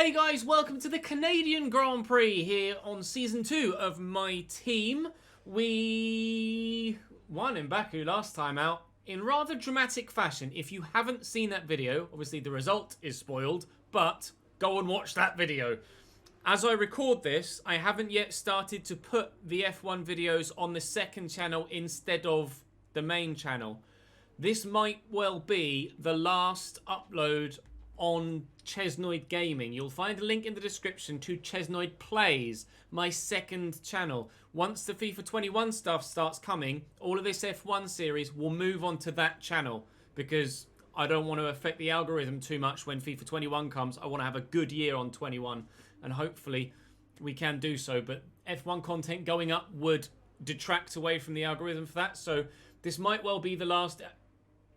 Hey guys, welcome to the Canadian Grand Prix here on Season 2 of my team. We won in Baku last time out in rather dramatic fashion. If you haven't seen that video, obviously the result is spoiled, but go and watch that video. As I record this, I haven't yet started to put the F1 videos on the second channel instead of the main channel. This might well be the last upload on Chesnoid Gaming. You'll find a link in the description to Chesnoid Plays, my second channel. Once the FIFA 21 stuff starts coming, all of this F1 series will move on to that channel because I don't want to affect the algorithm too much when FIFA 21 comes. I want to have a good year on 21 and hopefully we can do so, but F1 content going up would detract away from the algorithm for that, so this might well be the last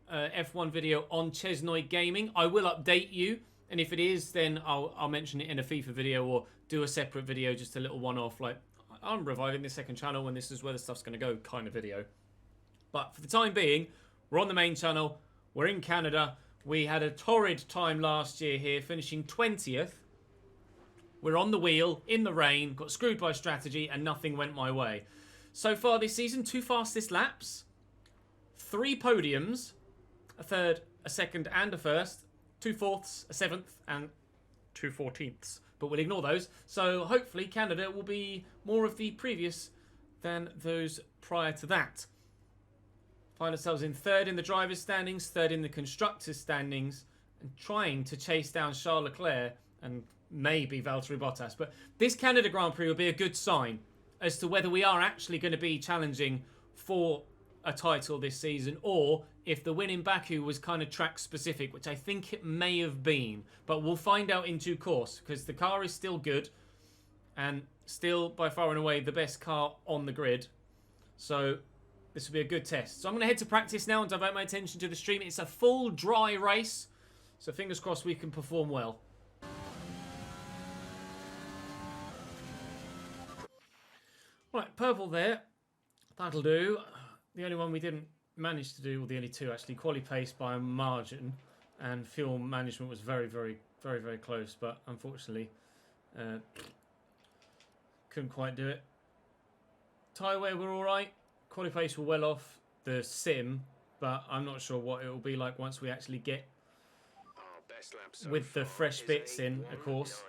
F1 video on Chesnoid Gaming. I will update you, and if it is, then I'll mention it in a FIFA video or do a separate video, just a little one-off, like I'm reviving the second channel and this is where the stuff's going to go kind of video. But for the time being, we're on the main channel, we're in Canada, we had a torrid time last year here, finishing 20th. We're on the wheel, in the rain, got screwed by strategy, and nothing went my way. So far this season, 2 fastest laps, 3 podiums, a third, a second, and a first, 2 fourths, a 7th, and 2 14ths. But we'll ignore those. So hopefully Canada will be more of the previous than those prior to that. Find ourselves in 3rd in the drivers' standings, 3rd in the constructors' standings, and trying to chase down Charles Leclerc and maybe Valtteri Bottas. But this Canada Grand Prix will be a good sign as to whether we are actually going to be challenging for a title this season, or if the win in Baku was kind of track specific, which I think it may have been, but we'll find out in due course because the car is still good and still by far and away the best car on the grid, so this will be a good test. So I'm going to head to practice now and divert my attention to the stream. It's a full dry race, so fingers crossed we can perform well. Right, purple there, that'll do. The only one we didn't manage to do, or the only 2 actually, quali pace by a margin, and fuel management was very, very close, but unfortunately couldn't quite do it. Tyre wear were alright, quali pace were well off the sim, but I'm not sure what it will be like once we actually get with the fresh bits in, of course.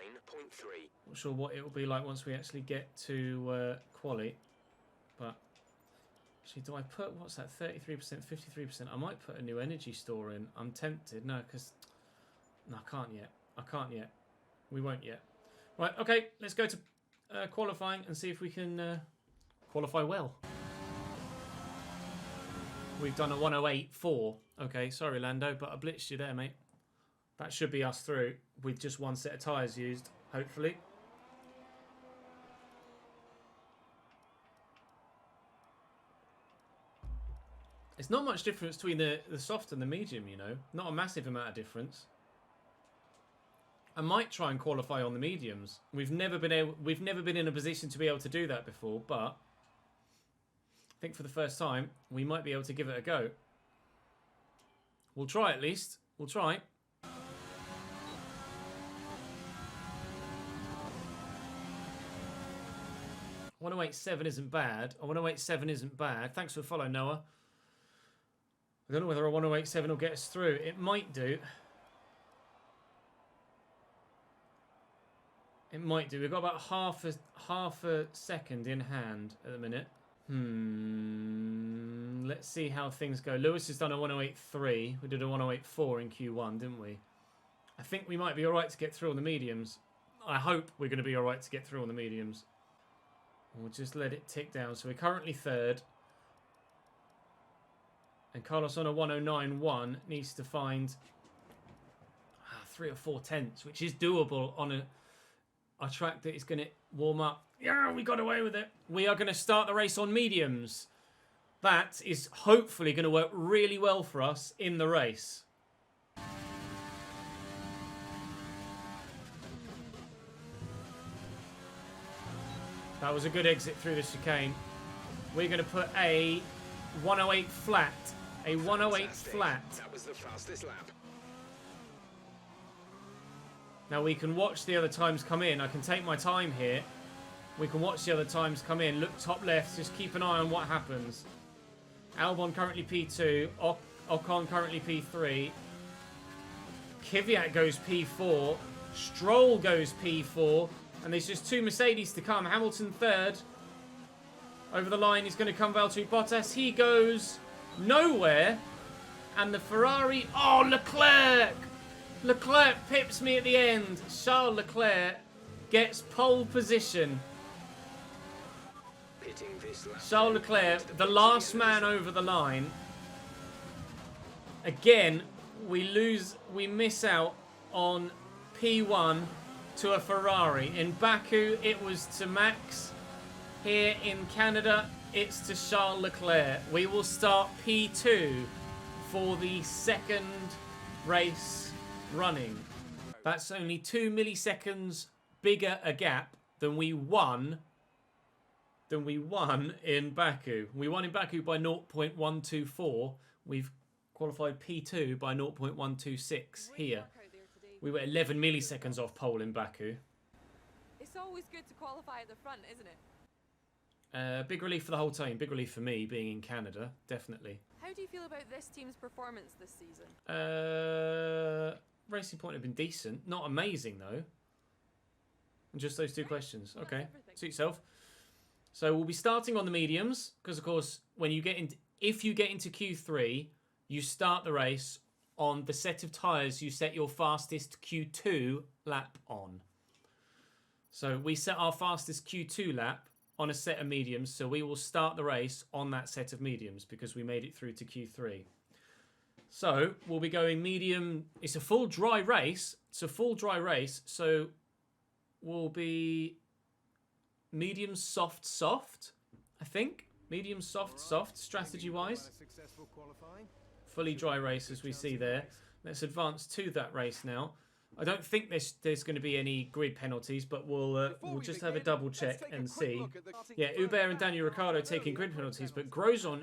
Not sure what it will be like once we actually get to quali, but actually, do I put, what's that, 33%, 53%? I might put a new energy store in. I'm tempted. No, because... No, I can't yet. I can't yet. We won't yet. Right, okay, let's go to qualifying and see if we can qualify well. We've done a 108.4. Okay, sorry, Lando, but I blitzed you there, mate. That should be us through with just 1 set of tyres used, hopefully. It's not much difference between the soft and the medium, you know. Not a massive amount of difference. I might try and qualify on the mediums. We've never been in a position to be able to do that before, but I think for the first time we might be able to give it a go. We'll try at least. We'll try. I 108.7 isn't bad. I 108.7 isn't bad. Thanks for the follow, Noah. I don't know whether a 108.7 will get us through. It might do. It might do. We've got about half a second in hand at the minute. Let's see how things go. Lewis has done a 108.3. We did a 108.4 in Q1, didn't we? I think we might be alright to get through on the mediums. I hope we're going to be alright to get through on the mediums. We'll just let it tick down. So we're currently 3rd. And Carlos on a 109.1 needs to find 3 or 4 tenths, which is doable on a track that is going to warm up. Yeah, we got away with it. We are going to start the race on mediums. That is hopefully going to work really well for us in the race. That was a good exit through the chicane. We're going to put a 108 flat. A 108 flat. That was the fastest lap. Now we can watch the other times come in. I can take my time here. We can watch the other times come in. Look top left. Just keep an eye on what happens. Albon currently P2. Ocon currently P3. Kvyat goes P4. Stroll goes P4. And there's just 2 Mercedes to come. Hamilton third. Over the line is going to come Valtteri Bottas. He goes nowhere. And the Ferrari... Oh, Leclerc! Leclerc pips me at the end. Charles Leclerc gets pole position. Charles Leclerc, the last man over the line. Again, we miss out on P1 to a Ferrari. In Baku, it was to Max. Here in Canada, it's to Charles Leclerc. We will start P2 for the second race running. That's only 2 milliseconds bigger a gap than we won in Baku. We won in Baku by 0.124. We've qualified P2 by 0.126 here. We were 11 milliseconds off pole in Baku. It's always good to qualify at the front, isn't it? Big relief for the whole team. Big relief for me being in Canada, definitely. How do you feel about this team's performance this season? Racing Point have been decent. Not amazing, though. And just those 2 questions. Okay, suit yourself. So we'll be starting on the mediums, because of course, if you get into Q3, you start the race on the set of tyres you set your fastest Q2 lap on. So we set our fastest Q2 lap on a set of mediums, so we will start the race on that set of mediums because we made it through to Q3. So we'll be going medium. It's a full dry race. So we'll be medium soft, I think. Medium soft, strategy-wise. Fully dry race, as we see there. Let's advance to that race now. I don't think there's going to be any grid penalties, but we'll just have a double check and see. Yeah, Hubert and Daniel Ricciardo taking grid penalties, but Grosjean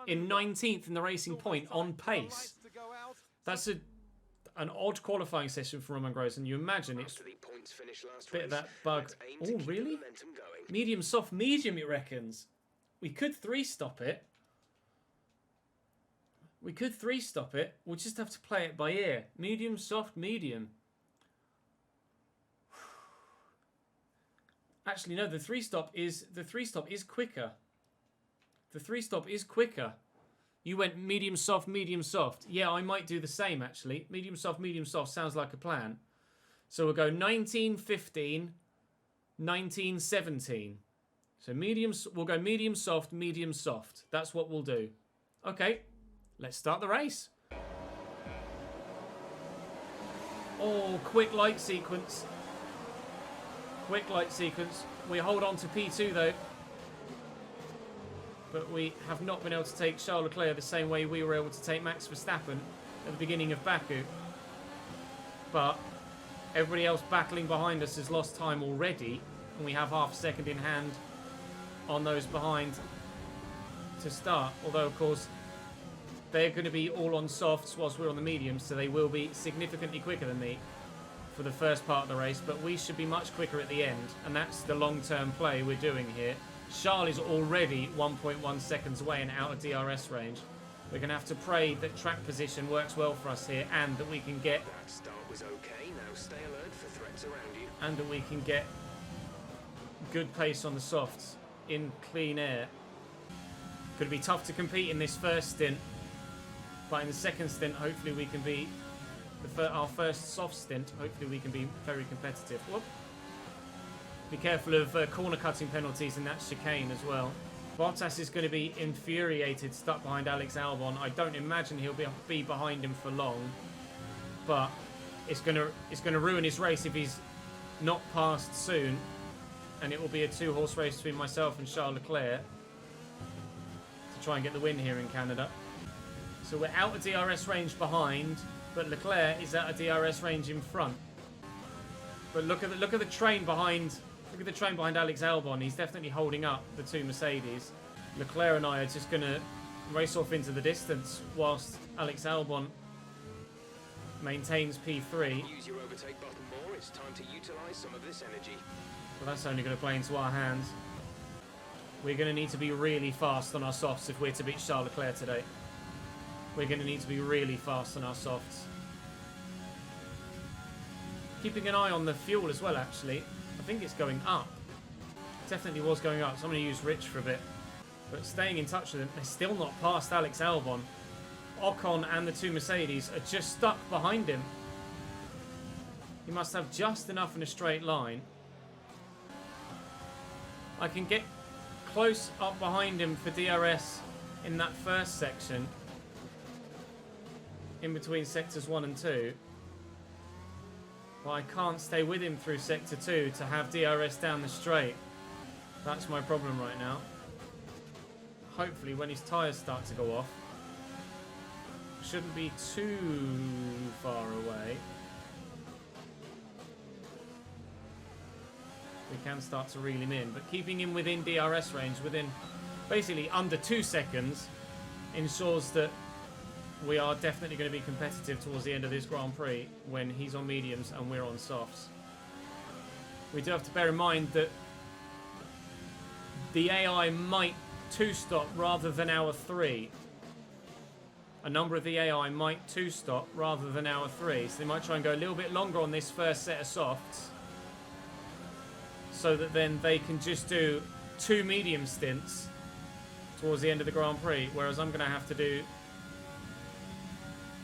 in 19th in the Racing Point on pace. That's an odd qualifying session for Romain Grosjean. You imagine it's a bit of that bug. Oh, really? Medium, soft, medium, it reckons. We could 3-stop it. We'll just have to play it by ear. Medium, soft, medium. Actually, no. The 3-stop is quicker. The 3-stop is quicker. You went medium, soft, medium, soft. Yeah, I might do the same actually. Medium, soft sounds like a plan. So we'll go 19, 15, 19, 17. So we'll go medium, soft. That's what we'll do. Okay. Let's start the race. Oh, quick light sequence. We hold on to P2 though. But we have not been able to take Charles Leclerc the same way we were able to take Max Verstappen at the beginning of Baku. But everybody else battling behind us has lost time already. And we have half a second in hand on those behind to start. Although, of course, they're going to be all on softs whilst we're on the mediums, so they will be significantly quicker than me for the first part of the race, but we should be much quicker at the end, and that's the long-term play we're doing here. Charles is already 1.1 seconds away and out of DRS range. We're going to have to pray that track position works well for us here, and that we can get... That start was okay. Now stay alert for threats around you. And that we can get good pace on the softs in clean air. Could be tough to compete in this first stint. But in the second stint, hopefully we can be... our first soft stint, hopefully we can be very competitive. Whoop. Be careful of corner cutting penalties in that chicane as well. Bottas is going to be infuriated, stuck behind Alex Albon. I don't imagine he'll be behind him for long. But it's going to ruin his race if he's not passed soon. And it will be a 2-horse race between myself and Charles Leclerc to try and get the win here in Canada. So we're out of DRS range behind, but Leclerc is out of DRS range in front. But look at the train behind. Look at the train behind Alex Albon. He's definitely holding up the 2 Mercedes. Leclerc and I are just going to race off into the distance whilst Alex Albon maintains P3. Use your overtake button more it's time to utilize some of this energy. Well, that's only going to play into our hands. We're going to need to be really fast on our softs if we're to beat Charles Leclerc today. We're going to need to be really fast on our softs. Keeping an eye on the fuel as well, actually. I think it's going up. It definitely was going up, so I'm going to use Rich for a bit. But staying in touch with them, they're still not past Alex Albon. Ocon and the two Mercedes are just stuck behind him. He must have just enough in a straight line. I can get close up behind him for DRS in that first section. In between sectors 1 and 2. But I can't stay with him through sector 2 to have DRS down the straight. That's my problem right now. Hopefully when his tyres start to go off, shouldn't be too far away. We can start to reel him in, but keeping him within DRS range, within basically under 2 seconds, ensures that we are definitely going to be competitive towards the end of this Grand Prix when he's on mediums and we're on softs. We do have to bear in mind that the AI might 2-stop rather than our 3. A number of the AI might 2-stop rather than our 3, so they might try and go a little bit longer on this first set of softs, so that then they can just do 2 medium stints towards the end of the Grand Prix, whereas I'm going to have to do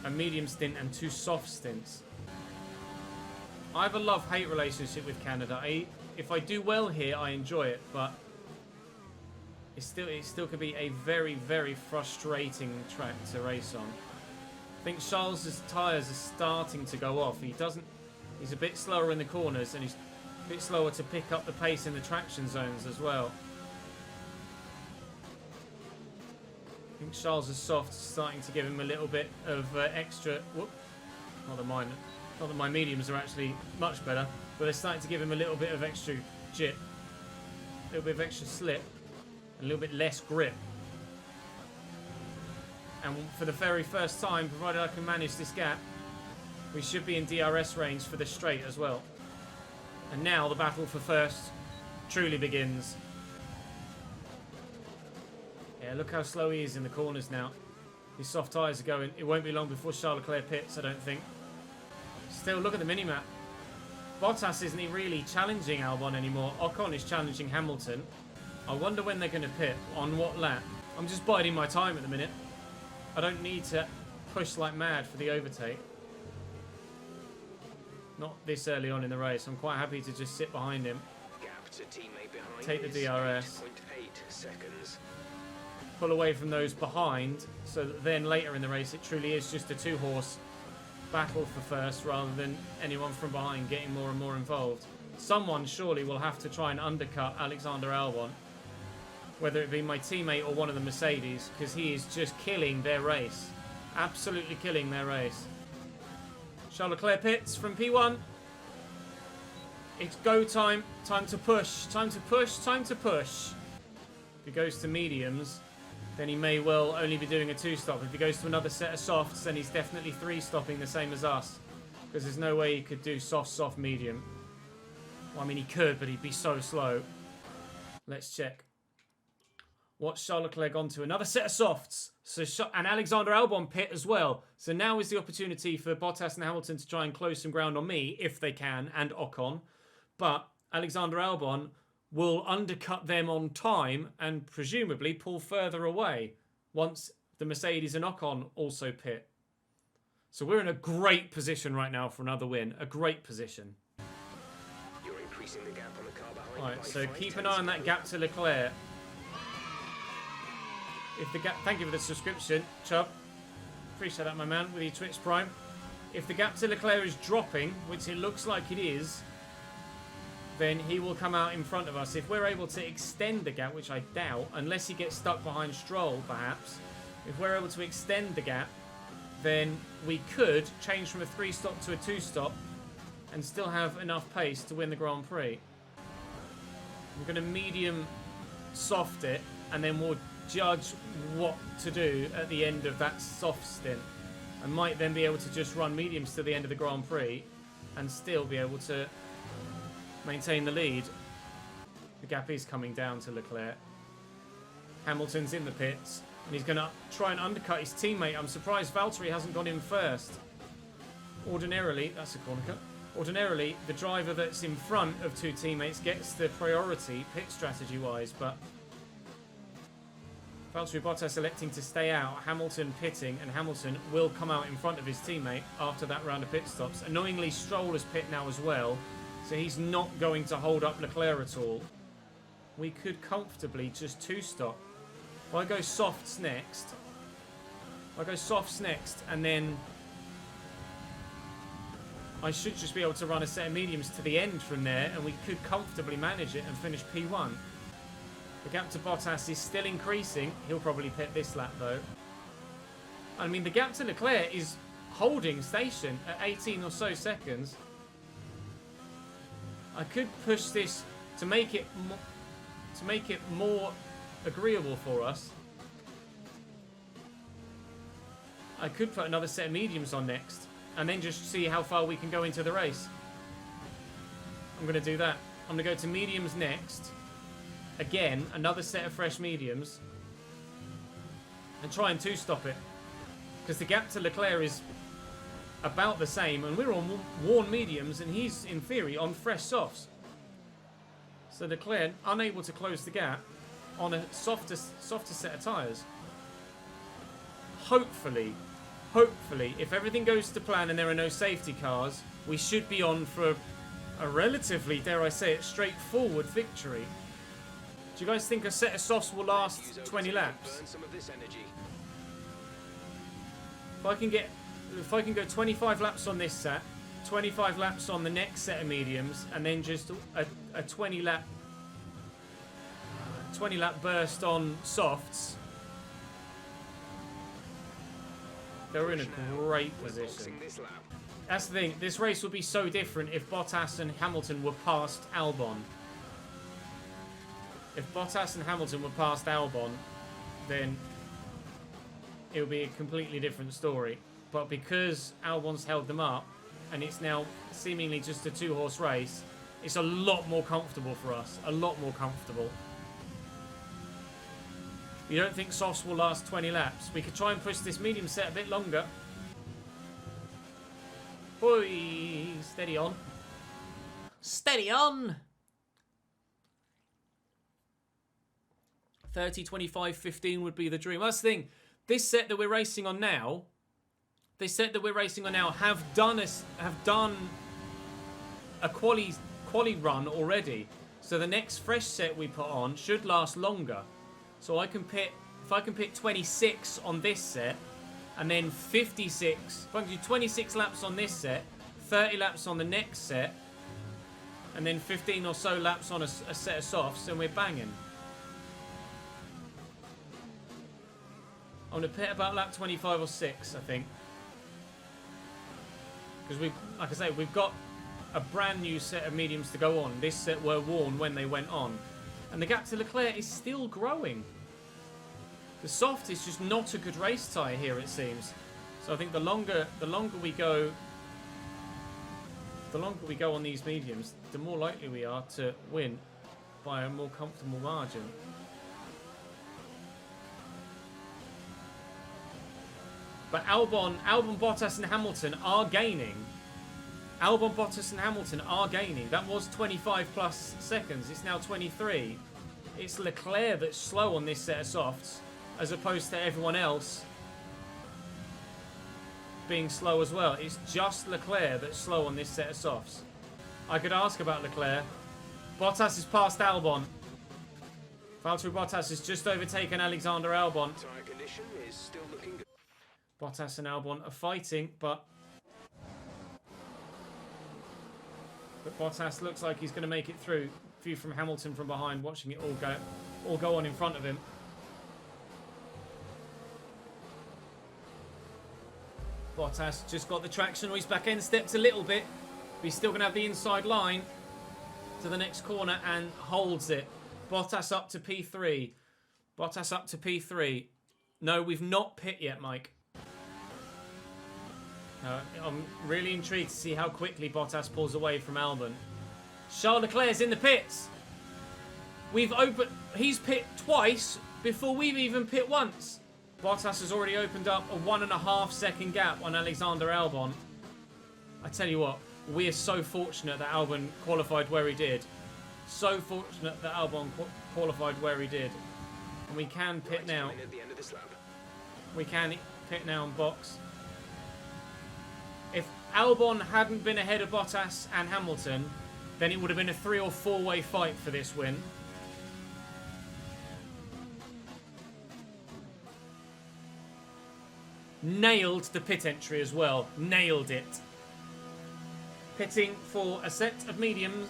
a medium stint and 2 soft stints. I have a love-hate relationship with Canada. If I do well here, I enjoy it, but it still could be a very, very frustrating track to race on. I think Charles's tyres are starting to go off. He's a bit slower in the corners, and he's a bit slower to pick up the pace in the traction zones as well. I think Charles's softs are starting to give him a little bit of extra. Whoop! Not that my mediums are actually much better, but they're starting to give him a little bit of extra jip, a little bit of extra slip, and a little bit less grip. And for the very first time, provided I can manage this gap, we should be in DRS range for the straight as well. And now the battle for first truly begins. Yeah, look how slow he is in the corners now. His soft tyres are going. It won't be long before Charles Leclerc pits, I don't think. Still, look at the minimap. Bottas isn't really challenging Albon anymore. Ocon is challenging Hamilton. I wonder when they're going to pit, on what lap. I'm just biding my time at the minute. I don't need to push like mad for the overtake. Not this early on in the race. I'm quite happy to just sit behind him. Gap to teammate behind take the DRS. 8.8 seconds. Pull away from those behind, so that then later in the race it truly is just a 2-horse battle for first, rather than anyone from behind getting more and more involved. Someone surely will have to try and undercut Alexander Albon, whether it be my teammate or one of the Mercedes, because he is just killing their race. Absolutely killing their race. Charles Leclerc pits from P1. It's go time. Time to push. Time to push. Time to push. If he goes to mediums, then he may well only be doing a 2-stop. If he goes to another set of softs, then he's definitely 3-stopping the same as us. Because there's no way he could do soft, medium. Well, I mean, he could, but he'd be so slow. Let's check. What's Charles Leclerc gone to? Another set of softs. And Alexander Albon pit as well. So now is the opportunity for Bottas and Hamilton to try and close some ground on me, if they can, and Ocon. But Alexander Albon will undercut them on time and presumably pull further away once the Mercedes and Ocon also pit. So we're in a great position right now for another win. A great position. You're increasing the gap on the car behind. Alright, so keep an eye on that gap to Leclerc. If the gap, thank you for the subscription, Chubb. Appreciate that, my man, with your Twitch Prime. If the gap to Leclerc is dropping, which it looks like it is, then he will come out in front of us. If we're able to extend the gap, which I doubt, unless he gets stuck behind Stroll, perhaps. If we're able to extend the gap, then we could change from a 3-stop to a 2-stop and still have enough pace to win the Grand Prix. I'm going to medium soft it, and then we'll judge what to do at the end of that soft stint. I might then be able to just run mediums to the end of the Grand Prix and still be able to maintain the lead. The gap is coming down to Leclerc. Hamilton's in the pits, and he's going to try and undercut his teammate. I'm surprised Valtteri hasn't gone in first. Ordinarily, that's a corner cut. Ordinarily, the driver that's in front of two teammates gets the priority pit strategy-wise, but Valtteri Bottas electing to stay out, Hamilton pitting, and Hamilton will come out in front of his teammate after that round of pit stops. Annoyingly, Stroll is pit now as well, so he's not going to hold up Leclerc at all. We could comfortably just two-stop. If I go softs next, and then I should just be able to run a set of mediums to the end from there, and we could comfortably manage it and finish P1. The gap to Bottas is still increasing. He'll probably pit this lap, though. I mean, the gap to Leclerc is holding station at 18 or so seconds. I could push this to make it more agreeable for us. I could put another set of mediums on next, and then just see how far we can go into the race. I'm going to do that. I'm going to go to mediums next. Again, another set of fresh mediums. And try and two-stop it. Because the gap to Leclerc is about the same, and we're on worn mediums, and he's, in theory, on fresh softs. So Leclerc, unable to close the gap on a softer set of tyres. Hopefully, if everything goes to plan and there are no safety cars, we should be on for a relatively, dare I say it, straightforward victory. Do you guys think a set of softs will last 20 laps? Burn some of this energy. If I can go 25 laps on this set, 25 laps on the next set of mediums, and then just a 20 lap burst on softs, they're in a great position. That's the thing. This race would be so different if Bottas and Hamilton were past Albon. If Bottas and Hamilton were past Albon, then it would be a completely different story. But because Albon's held them up, and it's now seemingly just a two-horse race, it's a lot more comfortable for us. A lot more comfortable. You don't think softs will last 20 laps? We could try and push this medium set a bit longer. Boy, steady on. Steady on! 30, 25, 15 would be the dream. That's the thing. This set that we're racing on now, have done a quali run already. So the next fresh set we put on should last longer. So if I can pit 26 on this set, and then 56, if I can do 26 laps on this set, 30 laps on the next set, and then 15 or so laps on a set of softs, and we're banging. I'm going to pit about lap 25 or 6, I think. Because like I say, we've got a brand new set of mediums to go on. This set were worn when they went on. And the gap to Leclerc is still growing. The soft is just not a good race tyre here, it seems. So I think the longer we go on these mediums, the more likely we are to win by a more comfortable margin. But Albon, Bottas and Hamilton are gaining. Albon, Bottas and Hamilton are gaining. That was 25 plus seconds. It's now 23. It's Leclerc that's slow on this set of softs, as opposed to everyone else being slow as well. It's just Leclerc that's slow on this set of softs. I could ask about Leclerc. Bottas is past Albon. Valtteri Bottas has just overtaken Alexander Albon. Tyre condition is still looking good. Bottas and Albon are fighting, but Bottas looks like he's going to make it through. View from Hamilton from behind, watching it all go on in front of him. Bottas just got the traction. He's back end stepped a little bit, but he's still going to have the inside line to the next corner and holds it. Bottas up to P3. Bottas up to P3. No, we've not pit yet, Mike. I'm really intrigued to see how quickly Bottas pulls away from Albon. Charles Leclerc's in the pits. He's pit twice before we've even pit once. Bottas has already opened up a 1.5 second gap on Alexander Albon. I tell you what, we are so fortunate that Albon qualified where he did. So fortunate that Albon qualified where he did. And we can pit now. At the end of this lap. We can pit now and box. If Albon hadn't been ahead of Bottas and Hamilton, then it would have been a 3 or 4-way fight for this win. Nailed the pit entry as well. Nailed it. Pitting for a set of mediums,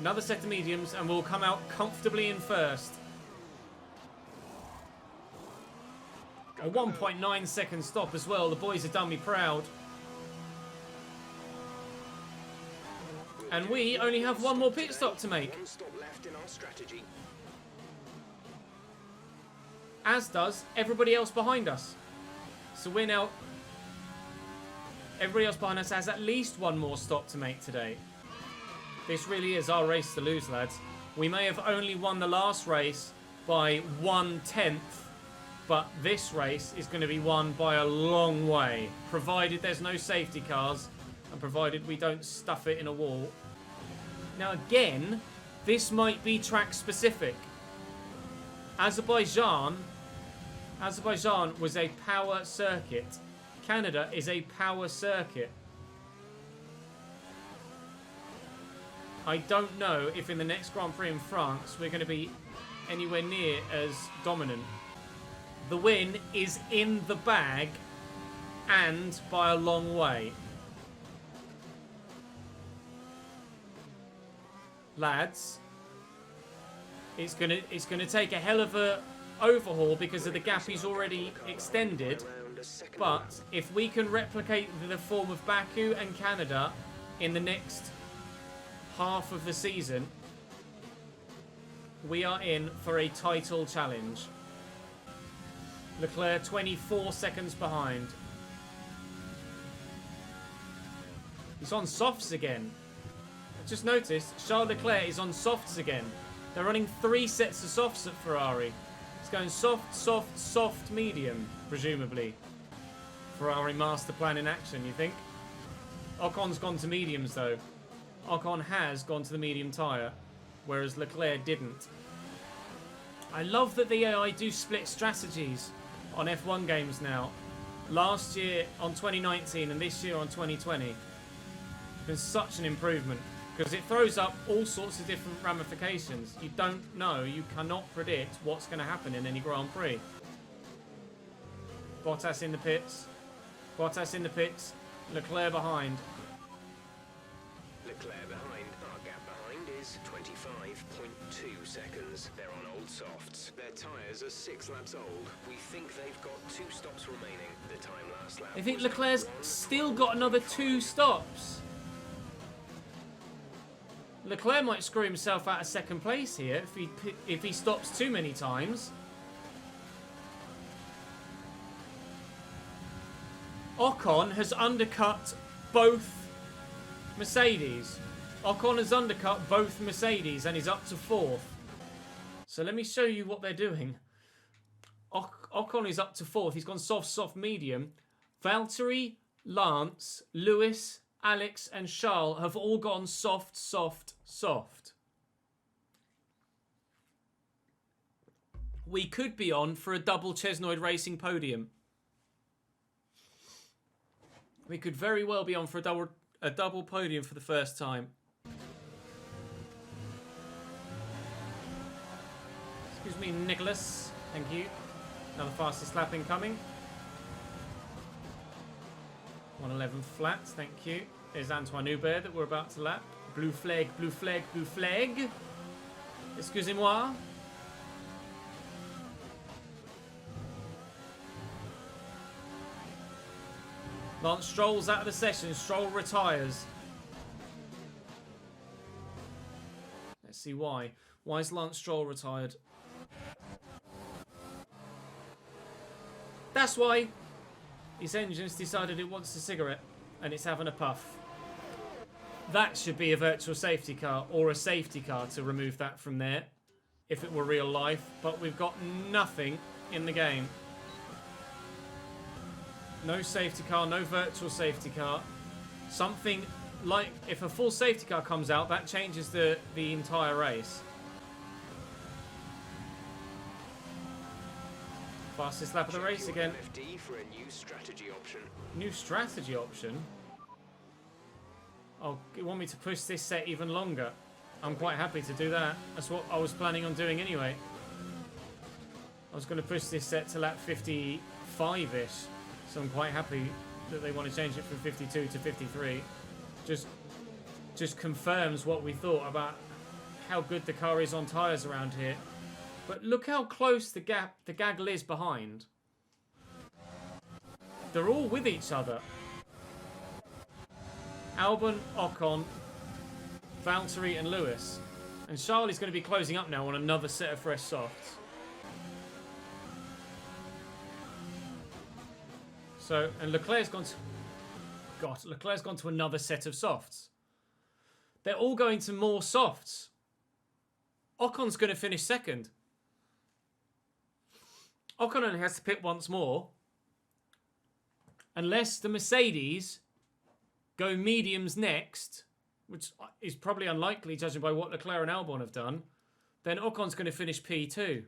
another set of mediums, and we'll come out comfortably in first. A 1.9 second stop as well. The boys have done me proud. And we only have one more pit stop to make. One stop left in our strategy. As does everybody else behind us. So we're now... Everybody else behind us has at least one more stop to make today. This really is our race to lose, lads. We may have only won the last race by 1/10, but this race is going to be won by a long way, provided there's no safety cars and provided we don't stuff it in a wall. Now again, this might be track specific. Azerbaijan was a power circuit. Canada is a power circuit. I don't know if in the next Grand Prix in France we're going to be anywhere near as dominant. The win is in the bag and by a long way. Lads, it's gonna take a hell of a overhaul because of the gap he's already extended. But if we can replicate the form of Baku and Canada in the next half of the season, we are in for a title challenge. Leclerc 24 seconds behind. He's on softs again. Just noticed Charles Leclerc is on softs again. They're running 3 sets of softs at Ferrari. It's going soft, soft, soft, medium, presumably. Ferrari master plan in action, you think? Ocon's gone to mediums, though. Ocon has gone to the medium tyre, whereas Leclerc didn't. I love that the AI do split strategies on F1 games now. Last year on 2019 and this year on 2020. It's been such an improvement, because it throws up all sorts of different ramifications. You don't know, you cannot predict what's going to happen in any Grand Prix. Bottas in the pits. Bottas in the pits. Leclerc behind. Leclerc behind. Our gap behind is 25.2 seconds. They're on old softs. Their tyres are 6 laps old. We think they've got 2 stops remaining. The time last lap. I think Leclerc's still got another 2 stops. Leclerc might screw himself out of second place here if he stops too many times. Ocon has undercut both Mercedes. Ocon has undercut both Mercedes and is up to 4th. So let me show you what they're doing. Ocon is up to 4th. He's gone soft, soft, medium. Valtteri, Lance, Lewis, Alex and Charles have all gone soft, soft, soft. We could be on for a double Chesnoid Racing podium. We could very well be on for a double podium for the first time. Excuse me, Nicholas. Thank you. Another fastest lap incoming. 111 flat, thank you. There's Antoine Hubert that we're about to lap. Blue flag, blue flag, blue flag. Excusez-moi. Lance Stroll's out of the session. Stroll retires. Let's see why. Why is Lance Stroll retired? That's why. Its engine's decided it wants a cigarette, and it's having a puff. That should be a virtual safety car, or a safety car to remove that from there, if it were real life. But we've got nothing in the game. No safety car, no virtual safety car. Something like, if a full safety car comes out, that changes the entire race. Fastest lap of the race again. MFD for a new strategy option. New strategy option? Oh, you want me to push this set even longer? I'm quite happy to do that. That's what I was planning on doing anyway. I was going to push this set to lap 55-ish. So I'm quite happy that they want to change it from 52 to 53. Just confirms what we thought about how good the car is on tyres around here. But look how close the gaggle is behind. They're all with each other. Albon, Ocon, Valtteri and Lewis. And Charlie's going to be closing up now on another set of fresh softs. So, and Leclerc's gone to... God, Leclerc's gone to another set of softs. They're all going to more softs. Ocon's going to finish second. Ocon only has to pit once more. Unless the Mercedes go mediums next, which is probably unlikely judging by what Leclerc and Albon have done, then Ocon's going to finish P2.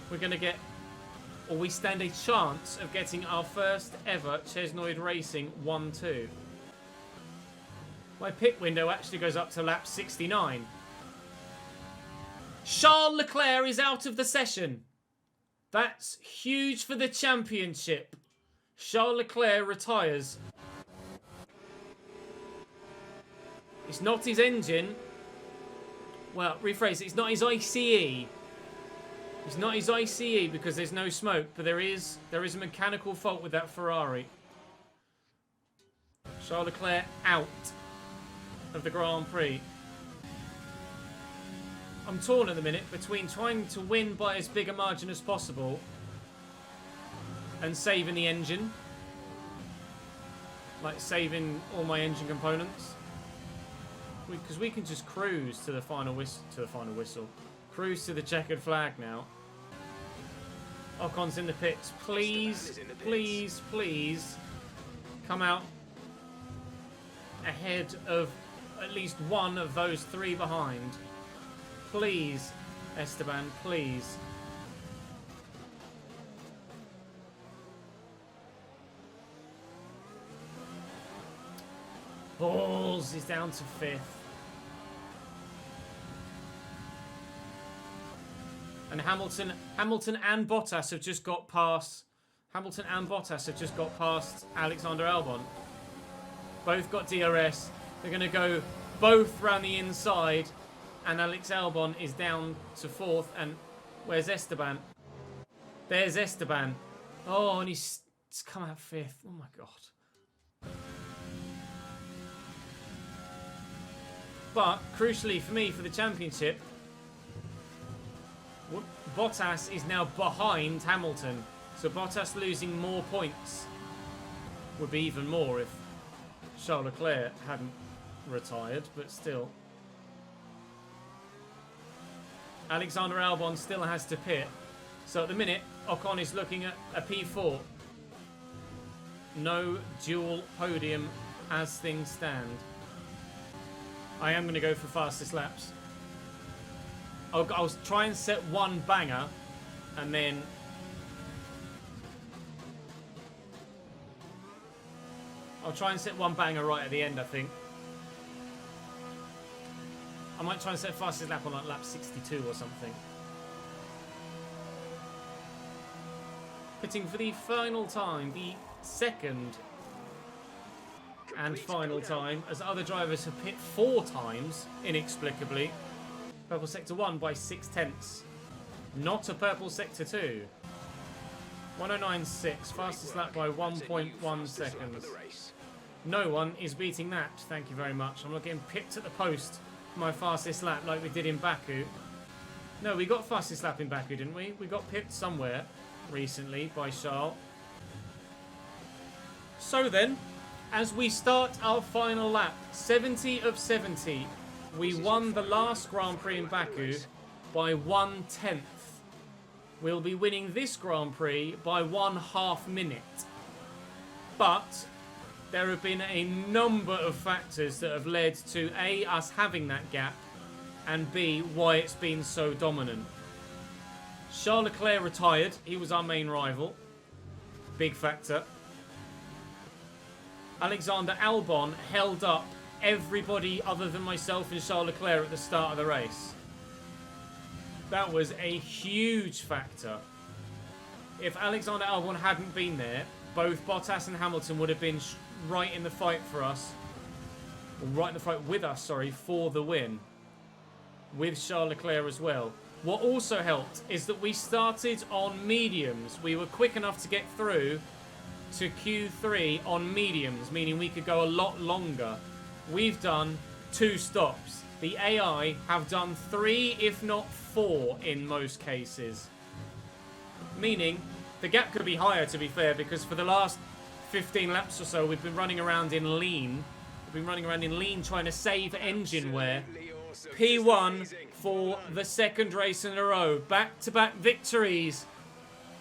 We're going to get, or we stand a chance of getting our first ever Chesnoid Racing 1-2. My pit window actually goes up to lap 69. Charles Leclerc is out of the session. That's huge for the championship. Charles Leclerc retires. It's not his engine. Well, rephrase it. It's not his ICE. It's not his ICE because there's no smoke, but there is a mechanical fault with that Ferrari. Charles Leclerc out of the Grand Prix. I'm torn at the minute between trying to win by as big a margin as possible and saving the engine. Like saving all my engine components. Because we can just cruise to the final whistle. Cruise to the checkered flag now. Ocon's in the pits. Please, please, please come out ahead of at least one of those three behind. Please, Esteban, please. Balls is down to 5th. And Hamilton and Bottas have just got past. Hamilton and Bottas have just got past Alexander Albon. Both got DRS. They're going to go both round the inside. And Alex Albon is down to 4th. And where's Esteban? There's Esteban. Oh, and he's come out 5th. Oh my God. But, crucially for me, for the championship, Bottas is now behind Hamilton. So Bottas losing more points would be even more if Charles Leclerc hadn't retired, but still. Alexander Albon still has to pit. So at the minute, Ocon is looking at a P4. No dual podium as things stand. I am going to go for fastest laps. I'll try and set one banger, and then I'll try and set one banger right at the end, I think. I might try and set fastest lap on like lap 62 or something. Pitting for the final time, the second and final time, as other drivers have pit 4 times, inexplicably. Purple Sector 1 by 6/10. Not a Purple Sector 2. 109.6, fastest lap by 1.1 seconds. No one is beating that, thank you very much. I'm not getting pipped at the post for my fastest lap like we did in Baku. No, we got fastest lap in Baku, didn't we? We got pipped somewhere recently by Charles. So then, as we start our final lap, 70 of 70, we won the last Grand Prix in Baku by 1/10. We'll be winning this Grand Prix by 1/2 minute. But there have been a number of factors that have led to A, us having that gap, and B, why it's been so dominant. Charles Leclerc retired. He was our main rival. Big factor. Alexander Albon held up everybody other than myself and Charles Leclerc at the start of the race. That was a huge factor. If Alexander Albon hadn't been there, both Bottas and Hamilton would have been right in the fight for us. Or right in the fight with us, sorry, for the win. With Charles Leclerc as well. What also helped is that we started on mediums. We were quick enough to get through to Q3 on mediums, meaning we could go a lot longer. We've done 2 stops. The AI have done 3, if not 4 in most cases. Meaning, the gap could be higher, to be fair, because for the last 15 laps or so, we've been running around in lean. We've been running around in lean trying to save engine wear. P1 for the 2nd race in a row. Back-to-back victories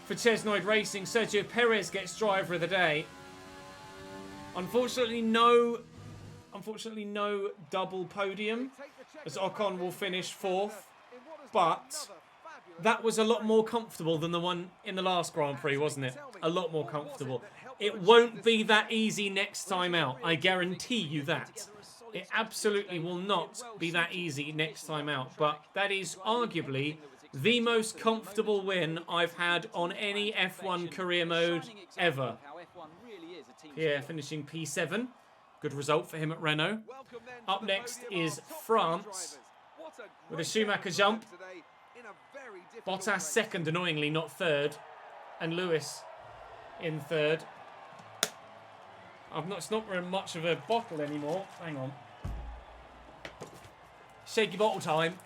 for Chesnoid Racing. Sergio Perez gets driver of the day. Unfortunately, no double podium, as Ocon will finish 4th. But that was a lot more comfortable than the one in the last Grand Prix, wasn't it? A lot more comfortable. It won't be that easy next time out. I guarantee you that. It absolutely will not be that easy next time out. But that is arguably the most comfortable win I've had on any F1 career mode ever. Pierre finishing P7. Good result for him at Renault. Up next is France with a Schumacher jump. Bottas 2nd, annoyingly, not 3rd. And Lewis in 3rd. It's not very much of a bottle anymore. Hang on. Shaky bottle time.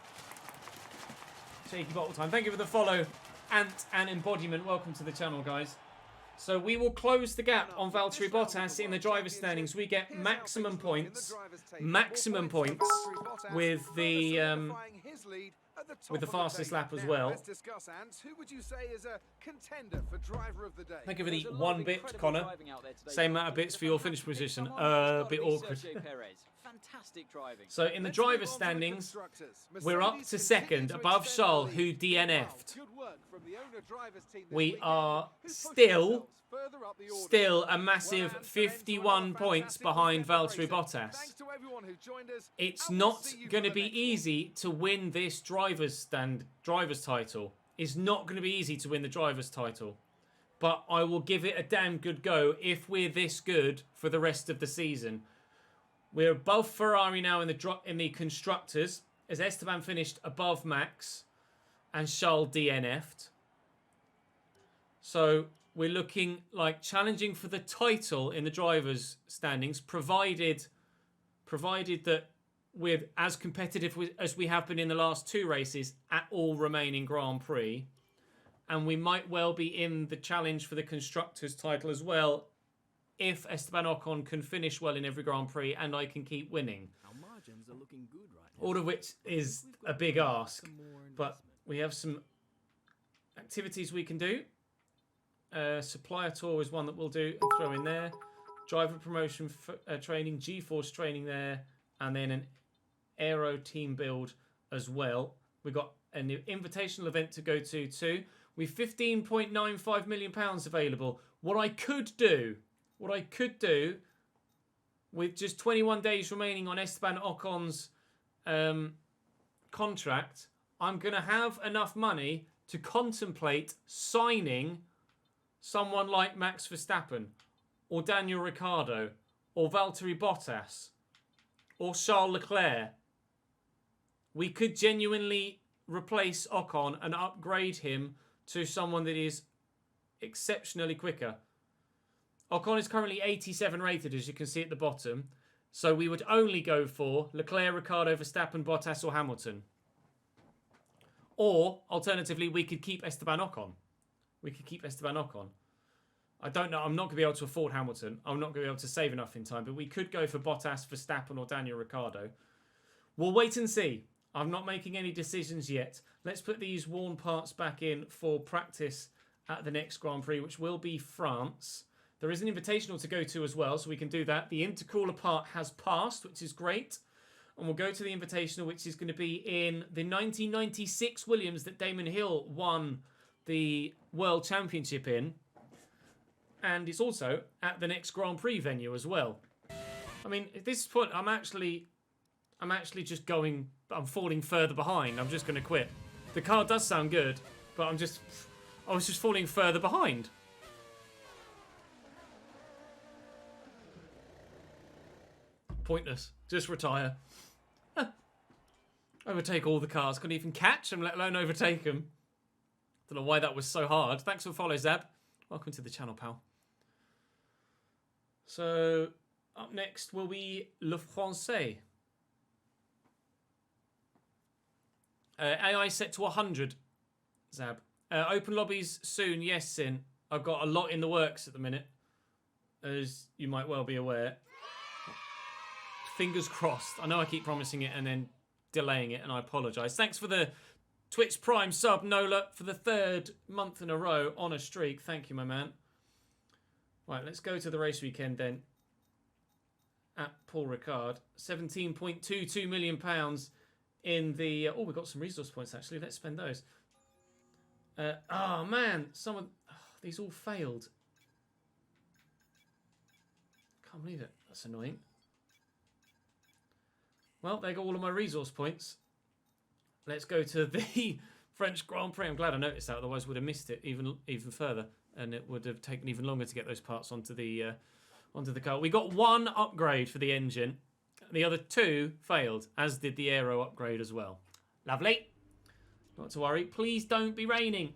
Shaky bottle time. Thank you for the follow, Ant and Embodiment. Welcome to the channel, guys. So we will close the gap on Valtteri Bottas in the driver's standings. We get maximum points. Maximum points with the fastest lap as well. Thank you for the 1 bit, Connor. Same amount of bits for your finish position. A bit awkward. So in the driver's standings, we're up to 2nd, above Charles, who DNF'd. We are still a massive 51 points behind Valtteri Bottas. It's not going to be easy to win this driver's title. It's not going to be easy to win the driver's title. But I will give it a damn good go if we're this good for the rest of the season. We're above Ferrari now in the constructors, as Esteban finished above Max and Charles DNF'd. So we're looking like challenging for the title in the drivers' standings, provided that we're as competitive as we have been in the last 2 races at all remaining Grand Prix. And we might well be in the challenge for the constructors' title as well, if Esteban Ocon can finish well in every Grand Prix and I can keep winning. Our margins are looking good right now. All of which is a big ask. But we have some activities we can do. Supplier tour is one that we'll do and throw in there. Driver promotion training, G-Force training there. And then an aero team build as well. We've got an invitational event to go to too. We've £15.95 million available. What I could do with just 21 days remaining on Esteban Ocon's contract, I'm going to have enough money to contemplate signing someone like Max Verstappen or Daniel Ricciardo or Valtteri Bottas or Charles Leclerc. We could genuinely replace Ocon and upgrade him to someone that is exceptionally quicker. Ocon is currently 87 rated, as you can see at the bottom. So we would only go for Leclerc, Ricciardo, Verstappen, Bottas or Hamilton. Or, alternatively, we could keep Esteban Ocon. I don't know. I'm not going to be able to afford Hamilton. I'm not going to be able to save enough in time. But we could go for Bottas, Verstappen, or Daniel Ricciardo. We'll wait and see. I'm not making any decisions yet. Let's put these worn parts back in for practice at the next Grand Prix, which will be France. There is an invitational to go to as well, so we can do that. The intercooler part has passed, which is great. And we'll go to the invitational, which is going to be in the 1996 Williams that Damon Hill won the World Championship in. And it's also at the next Grand Prix venue as well. I mean, at this point, I'm actually just going... I'm falling further behind. I'm just going to quit. The car does sound good, but I was just falling further behind. Pointless. Just retire. Overtake all the cars. Couldn't even catch them, let alone overtake them. Don't know why that was so hard. Thanks for the follow, Zab. Welcome to the channel, pal. So, up next will be Le Français. AI set to 100, Zab. Open lobbies soon, yes, Sin. I've got a lot in the works at the minute, as you might well be aware. Fingers crossed. I know I keep promising it and then delaying it, and I apologise. Thanks for the Twitch Prime sub, Nola, for the 3rd month in a row on a streak. Thank you, my man. Right, let's go to the race weekend then. At Paul Ricard. £17.22 million in the... oh, we've got some resource points, actually. Let's spend those. Oh, man. These all failed. Can't believe it. That's annoying. Well, there go all of my resource points. Let's go to the French Grand Prix. I'm glad I noticed that, otherwise I would have missed it even further, and it would have taken even longer to get those parts onto the car. We got 1 upgrade for the engine. The other 2 failed, as did the aero upgrade as well. Lovely. Not to worry. Please don't be raining.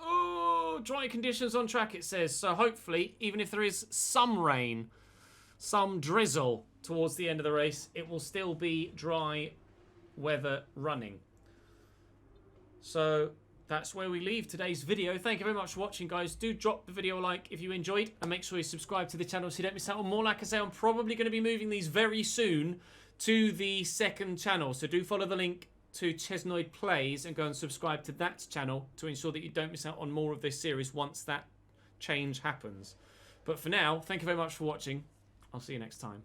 Oh, dry conditions on track, it says. So hopefully, even if there is some rain, some drizzle towards the end of the race, it will still be dry weather running. So that's where we leave today's video. Thank you very much for watching, guys. Do drop the video a like if you enjoyed, and make sure you subscribe to the channel so you don't miss out on more. Like I say, I'm probably going to be moving these very soon to the 2nd channel, so do follow the link to Chesnoid Plays and go and subscribe to that channel to ensure that you don't miss out on more of this series once that change happens. But for now, thank you very much for watching. I'll see you next time.